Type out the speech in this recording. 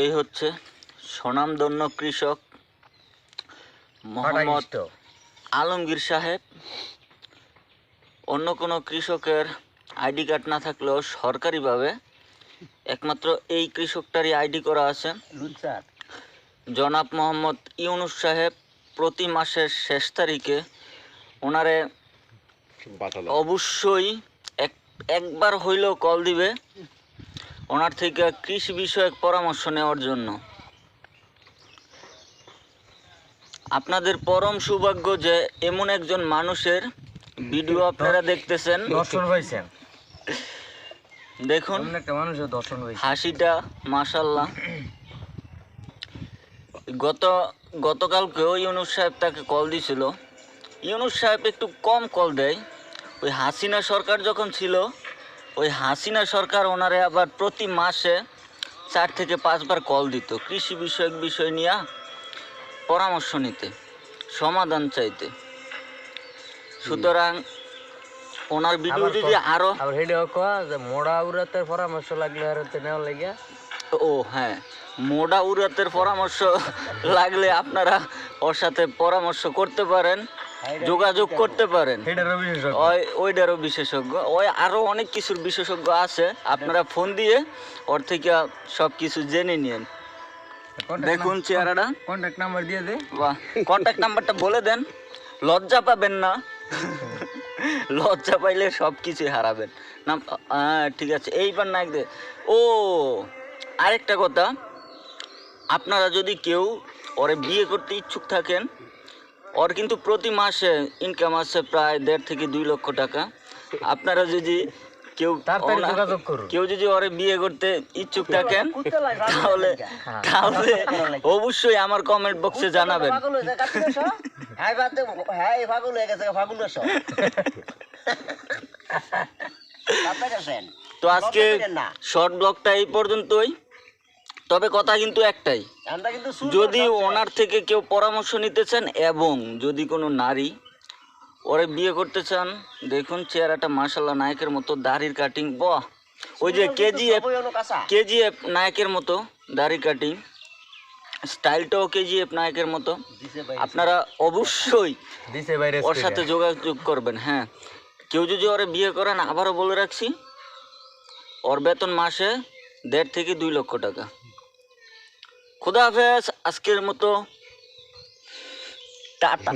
এই হচ্ছে স্বনামধন্য কৃষক মোহাম্মদ আলমগীর সাহেব। অন্য কোনো কৃষকের আইডি কার্ড না থাকলেও সরকারিভাবে একমাত্র এই কৃষকটারই আইডি করা আছে। জনাব মোহাম্মদ ইউনুস সাহেব প্রতি মাসের শেষ তারিখে ওনারে অবশ্যই একবার হইলেও কল দিবে ওনার থেকে কৃষি বিষয়ক পরামর্শ নেওয়ার জন্য। আপনাদের পরম সৌভাগ্য যে এমন একজন মানুষের ভিডিও আপনারা দেখতেছেন, দর্শন পাইছেন। দেখুন একটা মানুষের দর্শন পাইছে, হাসিটা মাশাআল্লাহ। গতকালকেও ইউনুস সাহেব তাকে কল দিছিল। ইউনুস সাহেব একটু কম কল দেয়। ওই হাসিনা সরকার যখন ছিল, ওই হাসিনা সরকার ওনারে আবার প্রতি মাসে 4 থেকে 5 বার কল দিত কৃষি বিষয়ক বিষয় নিয়ে পরামর্শ নিতে, সমাধান চাইতে। সুতরাং ওনার ভিডিও যদি আরো মোড়া উড়াতের পরামর্শ লাগলে আর নেওয়ার লাগিয়া, ও হ্যাঁ, মোড়া উড়াতের পরামর্শ লাগলে আপনারা ওর সাথে পরামর্শ করতে পারেন, যোগাযোগ করতে পারেন। ওইটারও বিশেষজ্ঞ, ওই আরো অনেক কিছুর বিশেষজ্ঞ আছে। আপনারা ফোন দিয়ে ওর থেকে সব কিছু জেনে নিন। দেখুন চেহারাটা, কন্ট্যাক্ট নাম্বার দিয়ে দে। বাহ, কন্ট্যাক্ট নাম্বারটা বলে দেন, লজ্জা পাবেন না। লজ্জা পাইলে সব কিছুই হারাবেন না। ঠিক আছে, এইবার না দে। ও আরেকটা কথা, আপনারা যদি কেউ ওরে বিয়ে করতে ইচ্ছুক থাকেন, ওর কিন্তু প্রতি মাসে ইনকাম আছে প্রায় 1.5 থেকে 2 লক্ষ টাকা। আপনারা যদি কেউ যদি ওরে বিয়ে করতে ইচ্ছুক থাকেন তাহলে অবশ্যই আমার কমেন্ট বক্সে জানাবেন। তো আজকে শর্ট ব্লগটা এই পর্যন্তই। তবে কথা কিন্তু একটাই, যদি ওনার থেকে কেউ পরামর্শ নিতে চান এবং যদি কোনো নারী ওরে বিয়ে করতে চান, দেখুন চেহারাটা মাশাআল্লাহ নায়কের মতো, দাড়ির কাটিং, বাহ, ওই যে কেজিএফ নায়কের মতো দাড়ি কাটিং, স্টাইলটাও কেজিএফ নায়কের মতো। আপনারা অবশ্যই ওর সাথে যোগাযোগ করবেন। হ্যাঁ, কেউ যদি ওরে বিয়ে করেন, আবারও বলে রাখছি, ওর বেতন মাসে 1.5 থেকে 2 লক্ষ টাকা। খুদা হাফেজ, আজকের মতো টাটা।